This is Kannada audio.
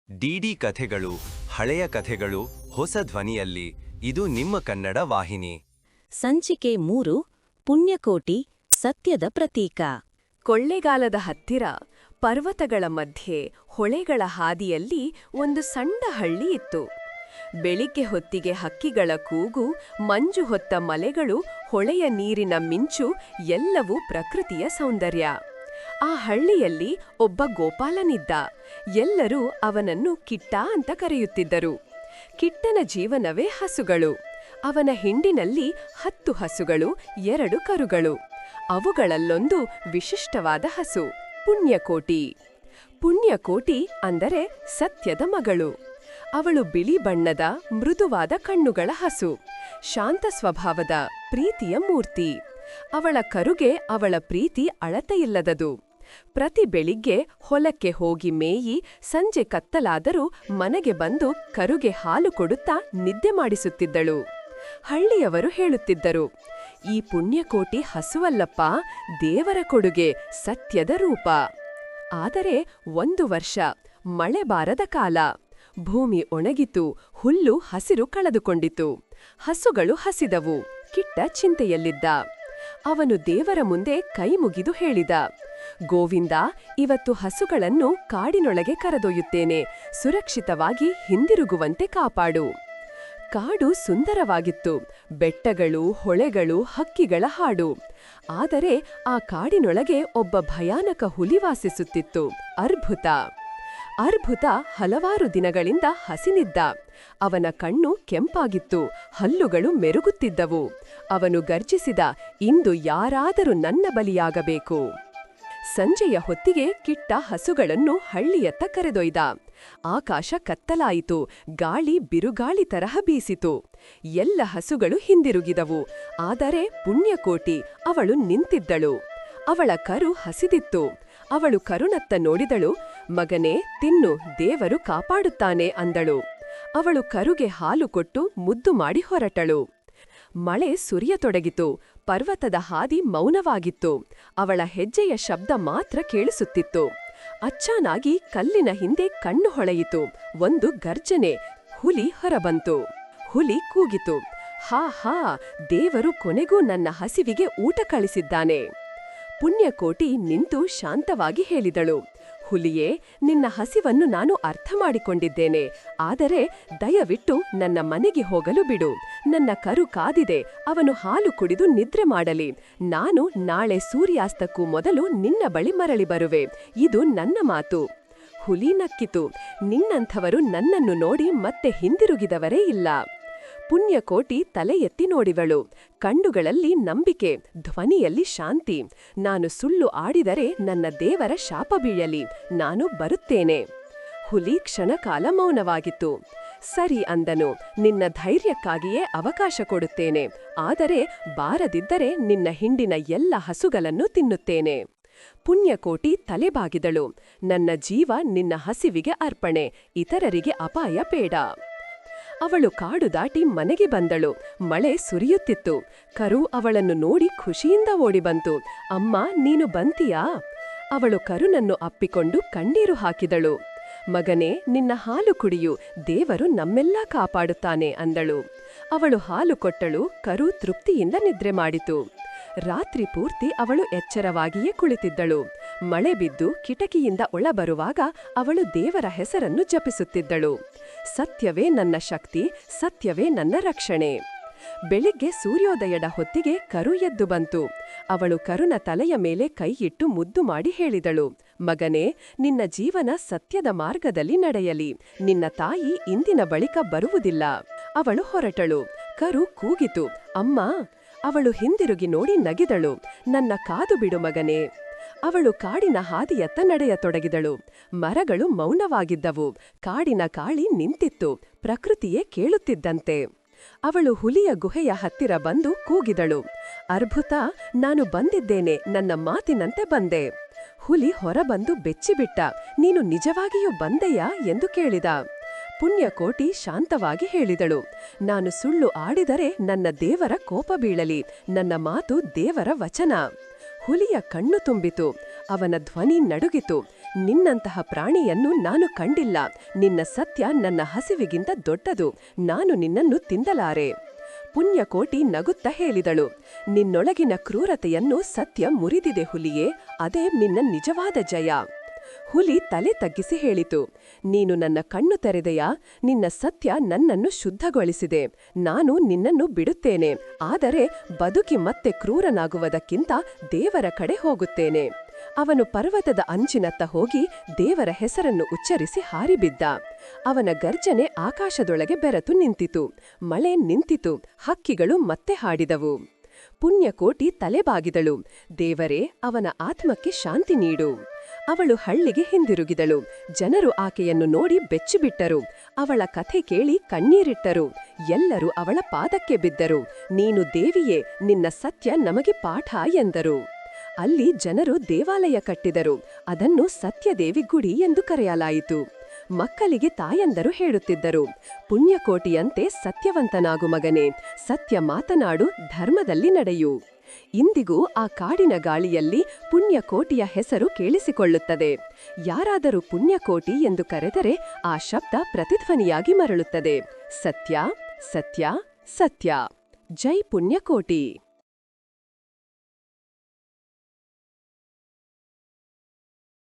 ಡಿಡಿ ಕಥೆಗಳು, ಹಳೆಯ ಕಥೆಗಳು ಹೊಸ ಧ್ವನಿಯಲ್ಲಿ. ಇದು ನಿಮ್ಮ ಕನ್ನಡ ವಾಹಿನಿ. ಸಂಚಿಕೆ 3 ಪುಣ್ಯಕೋಟಿ ಸತ್ಯದ ಪ್ರತೀಕ. ಕೊಳ್ಳೆಗಾಲದ ಹತ್ತಿರ ಪರ್ವತಗಳ ಮಧ್ಯೆ ಹೊಳೆಗಳ ಹಾದಿಯಲ್ಲಿ ಒಂದು ಸಣ್ಣ ಹಳ್ಳಿ ಇತ್ತು. ಬೆಳಿಗ್ಗೆ ಹೊತ್ತಿಗೆ ಹಕ್ಕಿಗಳ ಕೂಗು, ಮಂಜು ಹೊತ್ತ ಮಲೆಗಳು, ಹೊಳೆಯ ನೀರಿನ ಮಿಂಚು ಎಲ್ಲವೂ ಪ್ರಕೃತಿಯ ಸೌಂದರ್ಯ. ಆ ಹಳ್ಳಿಯಲ್ಲಿ ಒಬ್ಬ ಗೋಪಾಲನಿದ್ದ. ಎಲ್ಲರೂ ಅವನನ್ನು ಕಿಟ್ಟ ಅಂತ ಕರೆಯುತ್ತಿದ್ದರು. ಕಿಟ್ಟನ ಜೀವನವೇ ಹಸುಗಳು. ಅವನ ಹಿಂಡಿನಲ್ಲಿ 10 ಹಸುಗಳು, 2 ಕರುಗಳು. ಅವುಗಳಲ್ಲೊಂದು ವಿಶಿಷ್ಟವಾದ ಹಸು, ಪುಣ್ಯಕೋಟಿ. ಪುಣ್ಯಕೋಟಿ ಅಂದರೆ ಸತ್ಯದ ಮಗಳು. ಅವಳು ಬಿಳಿ ಬಣ್ಣದ ಮೃದುವಾದ ಕಣ್ಣುಗಳ ಹಸು, ಶಾಂತ ಸ್ವಭಾವದ ಪ್ರೀತಿಯ ಮೂರ್ತಿ. ಅವಳ ಕರುಗೆ ಅವಳ ಪ್ರೀತಿ ಅಳತೆಯಿಲ್ಲದದು. ಪ್ರತಿ ಬೆಳಿಗ್ಗೆ ಹೊಲಕ್ಕೆ ಹೋಗಿ ಮೇಯಿ ಸಂಜೆ ಕತ್ತಲಾದರೂ ಮನೆಗೆ ಬಂದು ಕರುಗೆ ಹಾಲು ಕೊಡುತ್ತಾ ನಿದ್ದೆ ಮಾಡಿಸುತ್ತಿದ್ದಳು. ಹಳ್ಳಿಯವರು ಹೇಳುತ್ತಿದ್ದರು, ಈ ಪುಣ್ಯಕೋಟಿ ಹಸುವಲ್ಲಪ್ಪ, ದೇವರ ಕೊಡುಗೆ, ಸತ್ಯದ ರೂಪ. ಆದರೆ ಒಂದು ವರ್ಷ ಮಳೆ ಬಾರದ ಕಾಲ. ಭೂಮಿ ಒಣಗಿತು, ಹುಲ್ಲು ಹಸಿರು ಕಳೆದುಕೊಂಡಿತು. ಹಸುಗಳು ಹಸಿದವು. ಕಿಟ್ಟ ಚಿಂತೆಯಲ್ಲಿದ್ದ. ಅವನು ದೇವರ ಮುಂದೆ ಕೈ ಮುಗಿದು ಹೇಳಿದ, ಗೋವಿಂದ, ಇವತ್ತು ಹಸುಗಳನ್ನು ಕಾಡಿನೊಳಗೆ ಕರೆದೊಯ್ಯುತ್ತೇನೆ, ಸುರಕ್ಷಿತವಾಗಿ ಹಿಂದಿರುಗುವಂತೆ ಕಾಪಾಡು. ಕಾಡು ಸುಂದರವಾಗಿತ್ತು. ಬೆಟ್ಟಗಳು, ಹೊಳೆಗಳು, ಹಕ್ಕಿಗಳ ಹಾಡು. ಆದರೆ ಆ ಕಾಡಿನೊಳಗೆ ಒಬ್ಬ ಭಯಾನಕ ಹುಲಿ ವಾಸಿಸುತ್ತಿತ್ತು, ಅರ್ಭುತ. ಅರ್ಭುತ ಹಲವಾರು ದಿನಗಳಿಂದ ಹಸಿನಿದ್ದ. ಅವನ ಕಣ್ಣು ಕೆಂಪಾಗಿತ್ತು, ಹಲ್ಲುಗಳು ಮೆರುಗುತ್ತಿದ್ದವು. ಅವನು ಗರ್ಜಿಸಿದ, ಇಂದು ಯಾರಾದರೂ ನನ್ನ ಬಲಿಯಾಗಬೇಕು. ಸಂಜೆಯ ಹೊತ್ತಿಗೆ ಕಿಟ್ಟ ಹಸುಗಳನ್ನು ಹಳ್ಳಿಯತ್ತ ಕರೆದೊಯ್ದ. ಆಕಾಶ ಕತ್ತಲಾಯಿತು. ಗಾಳಿ ಬಿರುಗಾಳಿ ತರಹ ಬೀಸಿತು. ಎಲ್ಲ ಹಸುಗಳು ಹಿಂದಿರುಗಿದವು. ಆದರೆ ಪುಣ್ಯಕೋಟಿ, ಅವಳು ನಿಂತಿದ್ದಳು. ಅವಳ ಕರು ಹಸಿದಿತ್ತು. ಅವಳು ಕರುನತ್ತ ನೋಡಿದಳು. ಮಗನೇ, ತಿನ್ನು, ದೇವರು ಕಾಪಾಡುತ್ತಾನೆ ಅಂದಳು. ಅವಳು ಕರುಗೆ ಹಾಲು ಕೊಟ್ಟು ಮುದ್ದು ಮಾಡಿ ಹೊರಟಳು. ಮಳೆ ಸುರಿಯತೊಡಗಿತು. ಪರ್ವತದ ಹಾದಿ ಮೌನವಾಗಿತ್ತು. ಅವಳ ಹೆಜ್ಜೆಯ ಶಬ್ದ ಮಾತ್ರ ಕೇಳಿಸುತ್ತಿತ್ತು. ಅಚ್ಚಾನಾಗಿ ಕಲ್ಲಿನ ಹಿಂದೆ ಕಣ್ಣು ಹೊಳೆಯಿತು. ಒಂದು ಗರ್ಜನೆ. ಹುಲಿ ಹೊರಬಂತು. ಹುಲಿ ಕೂಗಿತು, ಹಾ ಹಾ, ದೇವರು ಕೊನೆಗೂ ನನ್ನ ಹಸಿವಿಗೆ ಊಟ ಕಳಿಸಿದ್ದಾನೆ. ಪುಣ್ಯಕೋಟಿ ನಿಂತು ಶಾಂತವಾಗಿ ಹೇಳಿದಳು, ಹುಲಿಯೇ, ನಿನ್ನ ಹಸಿವನ್ನು ನಾನು ಅರ್ಥ ಮಾಡಿಕೊಂಡಿದ್ದೇನೆ. ಆದರೆ ದಯವಿಟ್ಟು ನನ್ನ ಮನೆಗೆ ಹೋಗಲು ಬಿಡು. ನನ್ನ ಕರು ಕಾದಿದೆ, ಅವನು ಹಾಲು ಕುಡಿದು ನಿದ್ರೆ ಮಾಡಲಿ. ನಾನು ನಾಳೆ ಸೂರ್ಯಾಸ್ತಕ್ಕೂ ಮೊದಲು ನಿನ್ನ ಬಳಿ ಮರಳಿ ಬರುವೆ. ಇದು ನನ್ನ ಮಾತು. ಹುಲಿ ನಕ್ಕಿತು. ನಿನ್ನಂಥವರು ನನ್ನನ್ನು ನೋಡಿ ಮತ್ತೆ ಹಿಂದಿರುಗಿದವರೇ ಇಲ್ಲ. ಪುಣ್ಯಕೋಟಿ ತಲೆ ಎತ್ತಿ ನೋಡಿವಳು. ಕಣ್ಣುಗಳಲ್ಲಿ ನಂಬಿಕೆ, ಧ್ವನಿಯಲ್ಲಿ ಶಾಂತಿ. ನಾನು ಸುಳ್ಳು ಆಡಿದರೆ ನನ್ನ ದೇವರ ಶಾಪ ಬೀಳಲಿ. ನಾನು ಬರುತ್ತೇನೆ. ಹುಲಿ ಕ್ಷಣಕಾಲ ಮೌನವಾಗಿತ್ತು. ಸರಿ ಅಂದನು, ನಿನ್ನ ಧೈರ್ಯಕ್ಕಾಗಿಯೇ ಅವಕಾಶ ಕೊಡುತ್ತೇನೆ. ಆದರೆ ಬಾರದಿದ್ದರೆ ನಿನ್ನ ಹಿಂಡಿನ ಎಲ್ಲ ಹಸುಗಳನ್ನು ತಿನ್ನುತ್ತೇನೆ. ಪುಣ್ಯಕೋಟಿ ತಲೆಬಾಗಿದಳು. ನನ್ನ ಜೀವ ನಿನ್ನ ಹಸಿವಿಗೆ ಅರ್ಪಣೆ, ಇತರರಿಗೆ ಅಪಾಯ ಬೇಡ. ಅವಳು ಕಾಡು ದಾಟಿ ಮನೆಗೆ ಬಂದಳು. ಮಳೆ ಸುರಿಯುತ್ತಿತ್ತು. ಕರು ಅವಳನ್ನು ನೋಡಿ ಖುಷಿಯಿಂದ ಓಡಿಬಂತು. ಅಮ್ಮ, ನೀನು ಬಂತೀಯಾ? ಅವಳು ಕರುನನ್ನು ಅಪ್ಪಿಕೊಂಡು ಕಣ್ಣೀರು ಹಾಕಿದಳು. ಮಗನೇ, ನಿನ್ನ ಹಾಲು ಕುಡಿಯು, ದೇವರು ನಮ್ಮೆಲ್ಲ ಕಾಪಾಡುತ್ತಾನೆ ಅಂದಳು. ಅವಳು ಹಾಲು ಕೊಟ್ಟಳು. ಕರು ತೃಪ್ತಿಯಿಂದ ನಿದ್ರೆ ಮಾಡಿತು. ರಾತ್ರಿ ಪೂರ್ತಿ ಅವಳು ಎಚ್ಚರವಾಗಿಯೇ ಕುಳಿತಿದ್ದಳು. ಮಳೆ ಬಿದ್ದು ಕಿಟಕಿಯಿಂದ ಒಳಬರುವಾಗ ಅವಳು ದೇವರ ಹೆಸರನ್ನು ಜಪಿಸುತ್ತಿದ್ದಳು. ಸತ್ಯವೇ ನನ್ನ ಶಕ್ತಿ, ಸತ್ಯವೇ ನನ್ನ ರಕ್ಷಣೆ. ಬೆಳಿಗ್ಗೆ ಸೂರ್ಯೋದಯದ ಹೊತ್ತಿಗೆ ಕರು ಎದ್ದು ಬಂತು. ಅವಳು ಕರುನ ತಲೆಯ ಮೇಲೆ ಕೈಯಿಟ್ಟು ಮುದ್ದು ಮಾಡಿ ಹೇಳಿದಳು, ಮಗನೇ, ನಿನ್ನ ಜೀವನ ಸತ್ಯದ ಮಾರ್ಗದಲ್ಲಿ ನಡೆಯಲಿ. ನಿನ್ನ ತಾಯಿ ಇಂದಿನ ಬಳಿಕ ಬರುವುದಿಲ್ಲ. ಅವಳು ಹೊರಟಳು. ಕರು ಕೂಗಿತು, ಅಮ್ಮ. ಅವಳು ಹಿಂದಿರುಗಿ ನೋಡಿ ನಗಿದಳು, ನನ್ನ ಕಾದು ಬಿಡು ಮಗನೇ. ಅವಳು ಕಾಡಿನ ಹಾದಿಯತ್ತ ನಡೆಯತೊಡಗಿದಳು. ಮರಗಳು ಮೌನವಾಗಿದ್ದವು. ಕಾಡಿನ ಗಾಳಿ ನಿಂತಿತ್ತು. ಪ್ರಕೃತಿಯೇ ಕೇಳುತ್ತಿದ್ದಂತೆ. ಅವಳು ಹುಲಿಯ ಗುಹೆಯ ಹತ್ತಿರ ಬಂದು ಕೂಗಿದಳು, ಅರ್ಭುತ, ನಾನು ಬಂದಿದ್ದೇನೆ, ನನ್ನ ಮಾತಿನಂತೆ ಬಂದೆ. ಹುಲಿ ಹೊರಬಂದು ಬೆಚ್ಚಿಬಿಟ್ಟ. ನೀನು ನಿಜವಾಗಿಯೂ ಬಂದೆಯಾ ಎಂದು ಕೇಳಿದ. ಪುಣ್ಯಕೋಟಿ ಶಾಂತವಾಗಿ ಹೇಳಿದಳು, ನಾನು ಸುಳ್ಳು ಆಡಿದರೆ ನನ್ನ ದೇವರ ಕೋಪ ಬೀಳಲಿ. ನನ್ನ ಮಾತು ದೇವರ ವಚನ. ಹುಲಿಯ ಕಣ್ಣು ತುಂಬಿತು. ಅವನ ಧ್ವನಿ ನಡುಗಿತು. ನಿನ್ನಂತಹ ಪ್ರಾಣಿಯನ್ನು ನಾನು ಕಂಡಿಲ್ಲ. ನಿನ್ನ ಸತ್ಯ ನನ್ನ ಹಸಿವಿಗಿಂತ ದೊಡ್ಡದು. ನಾನು ನಿನ್ನನ್ನು ತಿಂದಲಾರೆ. ಪುಣ್ಯಕೋಟಿ ನಗುತ್ತಾ ಹೇಳಿದಳು, ನಿನ್ನೊಳಗಿನ ಕ್ರೂರತೆಯನ್ನು ಸತ್ಯ ಮುರಿದಿದೆ ಹುಲಿಯೇ, ಅದೇ ನಿನ್ನ ನಿಜವಾದ ಜಯ. ಹುಲಿ ತಲೆ ತಗ್ಗಿಸಿ ಹೇಳಿತು, ನೀನು ನನ್ನ ಕಣ್ಣು ತೆರೆದೆಯಾ? ನಿನ್ನ ಸತ್ಯ ನನ್ನನ್ನು ಶುದ್ಧಗೊಳಿಸಿದೆ. ನಾನು ನಿನ್ನನ್ನು ಬಿಡುತ್ತೇನೆ, ಆದರೆ ಬದುಕಿ ಮತ್ತೆ ಕ್ರೂರನಾಗುವುದಕ್ಕಿಂತ ದೇವರ ಕಡೆ ಹೋಗುತ್ತೇನೆ. ಅವನು ಪರ್ವತದ ಅಂಚಿನತ್ತ ಹೋಗಿ ದೇವರ ಹೆಸರನ್ನು ಉಚ್ಚರಿಸಿ ಹಾರಿಬಿದ್ದ. ಅವನ ಗರ್ಜನೆ ಆಕಾಶದೊಳಗೆ ಬೆರೆತು ನಿಂತಿತು. ಮಳೆ ನಿಂತಿತು. ಹಕ್ಕಿಗಳು ಮತ್ತೆ ಹಾಡಿದವು. ಪುಣ್ಯಕೋಟಿ ತಲೆಬಾಗಿದಳು, ದೇವರೇ, ಅವನ ಆತ್ಮಕ್ಕೆ ಶಾಂತಿ ನೀಡು. ಅವಳು ಹಳ್ಳಿಗೆ ಹಿಂದಿರುಗಿದಳು. ಜನರು ಆಕೆಯನ್ನು ನೋಡಿ ಬೆಚ್ಚಿಬಿಟ್ಟರು. ಅವಳ ಕಥೆ ಕೇಳಿ ಕಣ್ಣೀರಿಟ್ಟರು. ಎಲ್ಲರೂ ಅವಳ ಪಾದಕ್ಕೆ ಬಿದ್ದರು. ನೀನು ದೇವಿಯೇ, ನಿನ್ನ ಸತ್ಯ ನಮಗೆ ಪಾಠ ಎಂದರು. ಅಲ್ಲಿ ಜನರು ದೇವಾಲಯ ಕಟ್ಟಿದರು. ಅದನ್ನು ಸತ್ಯದೇವಿ ಗುಡಿ ಎಂದು ಕರೆಯಲಾಯಿತು. ಮಕ್ಕಳಿಗೆ ತಾಯಂದರು ಹೇಳುತ್ತಿದ್ದರು, ಪುಣ್ಯಕೋಟಿಯಂತೆ ಸತ್ಯವಂತನಾಗು ಮಗನೇ, ಸತ್ಯ ಮಾತನಾಡು, ಧರ್ಮದಲ್ಲಿ ನಡೆಯು. ಇಂದಿಗೂ ಆ ಕಾಡಿನ ಗಾಳಿಯಲ್ಲಿ ಪುಣ್ಯಕೋಟಿಯ ಹೆಸರು ಕೇಳಿಸಿಕೊಳ್ಳುತ್ತದೆ. ಯಾರಾದರೂ ಪುಣ್ಯಕೋಟಿ ಎಂದು ಕರೆದರೆ ಆ ಶಬ್ದ ಪ್ರತಿಧ್ವನಿಯಾಗಿ ಮರಳುತ್ತದೆ. ಸತ್ಯ, ಸತ್ಯ, ಸತ್ಯ. ಜೈ ಪುಣ್ಯಕೋಟಿ.